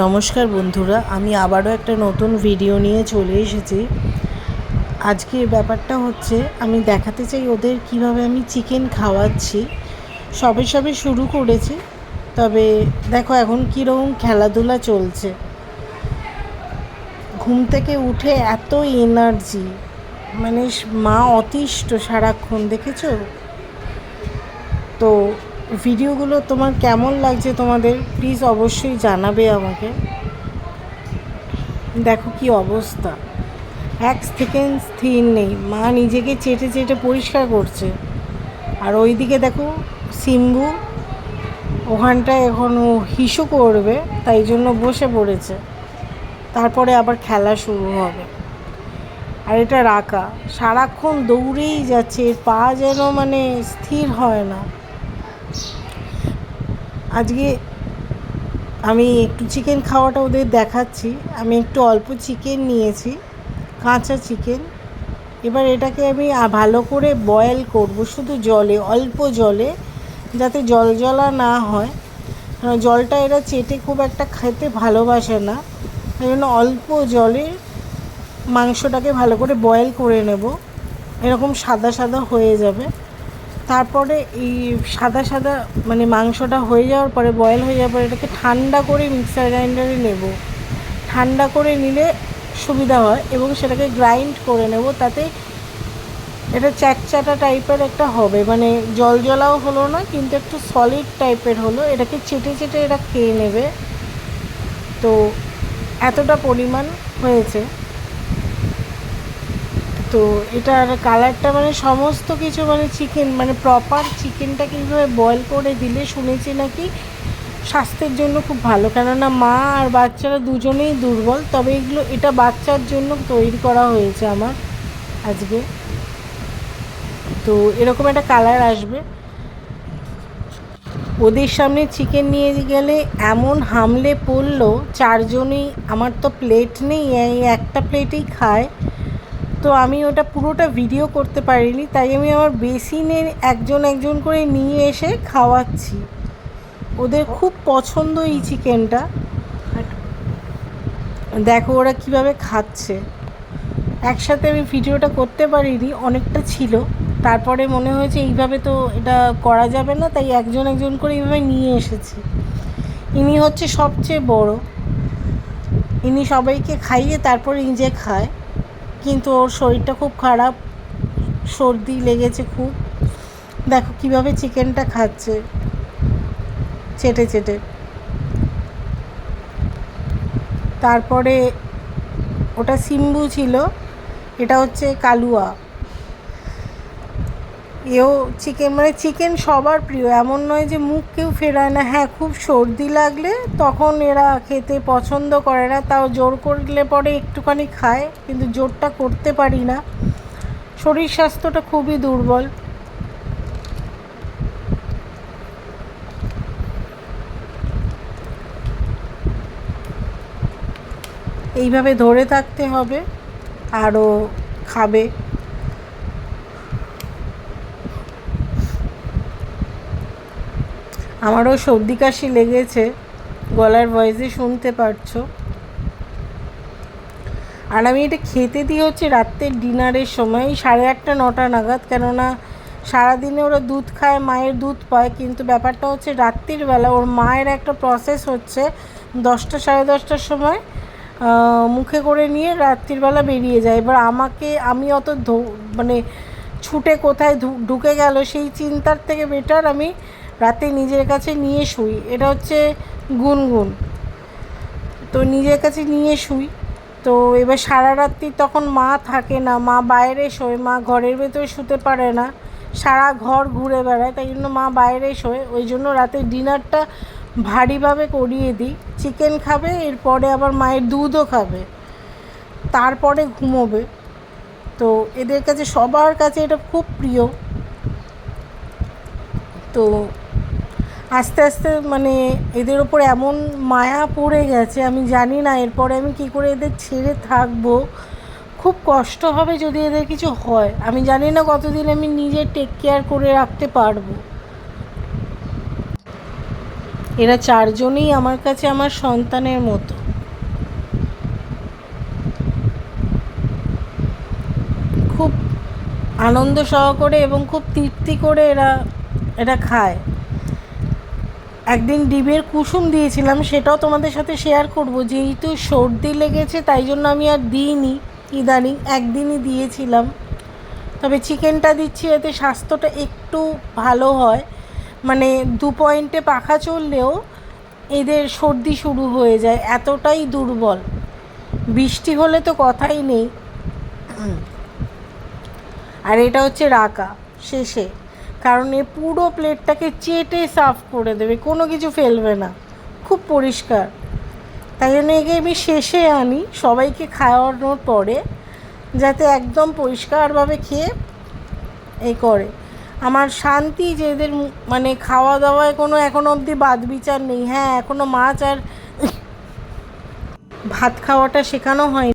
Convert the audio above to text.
নমস্কার বন্ধুরা, আমি আবারও একটা নতুন ভিডিও নিয়ে চলে এসেছি। আজকের ব্যাপারটা হচ্ছে আমি দেখাতে চাই ওদের কিভাবে আমি চিকেন খাওয়াচ্ছি। সবে সবে শুরু করেছি, তবে দেখো এখন কীরকম খেলাধুলা চলছে। ঘুম থেকে উঠে এত এনার্জি, মানে মা অতিষ্ঠ সারাক্ষণ, দেখেছো তো। ভিডিওগুলো তোমার কেমন লাগছে তোমাদের প্লিজ অবশ্যই জানাবে আমাকে। দেখো কি অবস্থা, এক সেকেন্ড স্থির নেই, মা নিজেকে চেটে চেটে পরিষ্কার করছে। আর ওইদিকে দেখো সিম্বু ওখানটায় এখনও হিসু করবে, তাই জন্য বসে পড়েছে। তারপরে আবার খেলা শুরু হবে। আর এটা রাকা সারাক্ষণ দৌড়েই যাচ্ছে, এর পা যেন মানে স্থির হয় না। আজকে আমি একটু চিকেন খাওয়াটা ওদের দেখাচ্ছি। আমি একটু অল্প চিকেন নিয়েছি, কাঁচা চিকেন। এবার এটাকে আমি ভালো করে বয়েল করব, শুধু জলে, অল্প জলে, যাতে জল জলা না হয়। জলটা এরা চেটে খুব একটা খেতে ভালোবাসে না, সেই জন্য অল্প জলে মাংসটাকে ভালো করে বয়েল করে নেব। এরকম সাদা সাদা হয়ে যাবে। তারপরে এই সাদা সাদা মানে মাংসটা হয়ে যাওয়ার পরে, বয়েল হয়ে যাওয়ার পরে, এটাকে ঠান্ডা করে মিক্সার গ্রাইন্ডারে নেব। ঠান্ডা করে নিলে সুবিধা হয় এবং সেটাকে গ্রাইন্ড করে নেব। তাতে এটা চ্যাটচ্যাটা টাইপের একটা হবে, মানে জল জলাও হলো না কিন্তু একটু সলিড টাইপের হলো। এটাকে চেটে চেটে এরা খেয়ে নেবে। তো এতটা পরিমাণ হয়েছে। তো এটার কালারটা মানে সমস্ত কিছু মানে চিকেন, মানে প্রপার চিকেনটা কীভাবে বয়েল করে দিলে শুনেছি নাকি স্বাস্থ্যের জন্য খুব ভালো, কেননা মা আর বাচ্চারা দুজনেই দুর্বল। তবে এটা বাচ্চার জন্য তৈরি করা হয়েছে আমার আজকে। তো এরকম একটা কালার আসবে। ওদের সামনে চিকেন নিয়ে গেলে এমন হামলে পড়লো, চারজনেই, আমার তো প্লেট নেই, এই একটা প্লেটেই খায়। তো আমি ওটা পুরোটা ভিডিও করতে পারিনি, তাই আমি আমার বেসিনে একজন একজন করে নিয়ে এসে খাওয়াচ্ছি। ওদের খুব পছন্দ এই চিকেনটা। দেখো ওরা কিভাবে খাচ্ছে। একসাথে আমি ভিডিওটা করতে পারিনি, অনেকটা ছিল। তারপরে মনে হয়েছে এইভাবে তো এটা করা যাবে না, তাই একজন একজন করে এইভাবে নিয়ে এসেছি। ইনি হচ্ছে সবচেয়ে বড়, ইনি সবাইকে খাইয়ে তারপরে নিজে খায়। কিন্তু ওর শরীরটা খুব খারাপ, সর্দি লেগেছে খুব। দেখো কিভাবে চিকেনটা খাচ্ছে চেটে চেটে। তারপরে ওটা সিম্বু ছিল, এটা হচ্ছে কালুয়া। এও চিকেন, মানে চিকেন সবার প্রিয়, এমন নয় যে মুখ কেউ ফেরায় না। হ্যাঁ, খুব সর্দি লাগলে তখন এরা খেতে পছন্দ করে না, তাও জোর করলে পরে একটুখানি খায়, কিন্তু জোরটা করতে পারি না। শরীর স্বাস্থ্যটা খুবই দুর্বল। এইভাবে ধরে থাকতে হবে, আরও খাবে। আমারও সর্দি কাশি লেগেছে, গলার ভয়েসে শুনতে পারছো। আর আমি এটা খেতে দিই হচ্ছে রাত্রের ডিনারের সময়, 8:30 9টা নাগাদ। কেননা সারাদিনে ওরা দুধ খায়, মায়ের দুধ পায়, কিন্তু ব্যাপারটা হচ্ছে রাত্রির বেলা ওর মায়ের একটা প্রসেস হচ্ছে 10টা 10:30টার সময় মুখে করে নিয়ে রাত্রিবেলা বেরিয়ে যায়। এবার আমি অত মানে ছুটে কোথায় ঢুকে গেল সেই চিন্তার থেকে বেটার আমি রাতে নিজের কাছে নিয়ে শুই। এটা হচ্ছে গুনগুন, তো নিজের কাছে নিয়ে শুই। তো এবার সারা রাত্রি তখন মা থাকে না, মা বাইরে শোয়, মা ঘরের ভেতরে শুতে পারে না, সারা ঘর ঘুরে বেড়ায়, তাই জন্য মা বাইরে শোয়। ওই জন্য রাতে ডিনারটা ভারীভাবে করিয়ে দিই। চিকেন খাবে, এরপরে আবার মায়ের দুধও খাবে, তারপরে ঘুমোবে। তো এদের কাছে, সবার কাছে এটা খুব প্রিয়। তো আস্তে আস্তে মানে এদের ওপর এমন মায়া পড়ে গেছে, আমি জানি না এরপরে আমি কী করে এদের ছেড়ে থাকবো। খুব কষ্ট হবে যদি এদের কিছু হয়। আমি জানি না কতদিন আমি নিজে টেক কেয়ার করে রাখতে পারবো। এরা চারজনেই আমার কাছে আমার সন্তানের মতো। খুব আনন্দ সহকারে এবং খুব তৃপ্তি করে এরা খায়। একদিন ডিমের কুসুম দিয়েছিলাম, সেটাও তোমাদের সাথে শেয়ার করব। যেহেতু সর্দি লেগেছে তাই জন্য আমি আর দিইনি ইদানিং, একদিনই দিয়েছিলাম। তবে চিকেনটা দিচ্ছি এতে স্বাস্থ্যটা একটু ভালো হয়। মানে 2 পয়েন্টে পাখা চললেও এদের সর্দি শুরু হয়ে যায়, এতটাই দুর্বল। বৃষ্টি হলে তো কথাই নেই। আর এটা হচ্ছে রাকা শেষে, কারণ এ পুরো প্লেটটাকে চেটে সার্ভ করে দেবে, কোনো কিছু ফেলবে না, খুব পরিষ্কার। তাই জন্য একে আমি শেষে আনি সবাইকে খাওয়ানোর পরে, যাতে একদম পরিষ্কারভাবে খেয়ে এই করে। আমার শান্তি যে এদের মানে খাওয়া দাওয়ায় কোনো এখনও অবধি বাদ বিচার নেই। হ্যাঁ, এখনও মাছ আর ভাত খাওয়াটা শেখানো হয়নি।